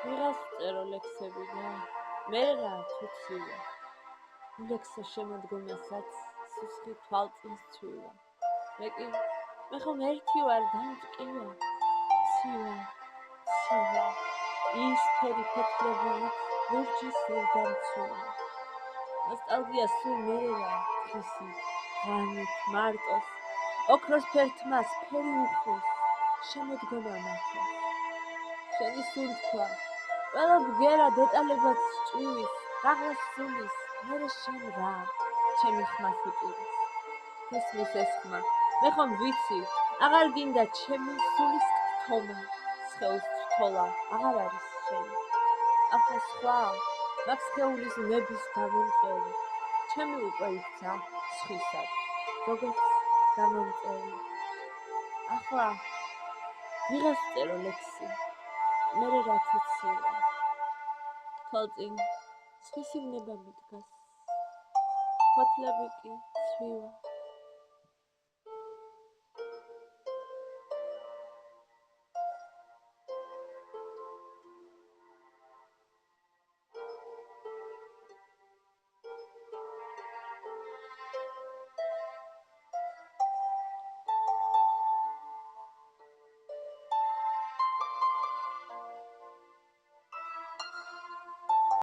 ვიღას წერო ლექსები და მე რა თუცივა ლექსა შემოდგომასაც სისხლი თვალწინს ცვივა მე ხომ ერთი ვარ დამტკივა ცივა ისფერი ფეთქებულით ლურჯის ზევდამცულა ნოსტალგია სულ მერეა ხისი ღამით მარტოს ოქროს ფერთმას ფერი უხოს შემოდგომა მართლას შენი სულთქვა ყველა ბგერა დეტალებად ჭვივის დაღლას სულის მერე შენ რა ჩემი ხმას უყირის თესმის ეს ხმა მე ხომ ვიცი აღარ გინდა ჩემი სულის თომა სხეულს თოლა აღარ არის შენი ახლა სხვა მაგ სხეულის ნების გამომწვევი ჩემი უკვე იქცა სხვისად როგორც გამომწვევი ახლა ვიღას წერო ლექსი მე რა თუცივა თვალწინ სხვისი ნება მიდგას ფოთლები კი ცვივა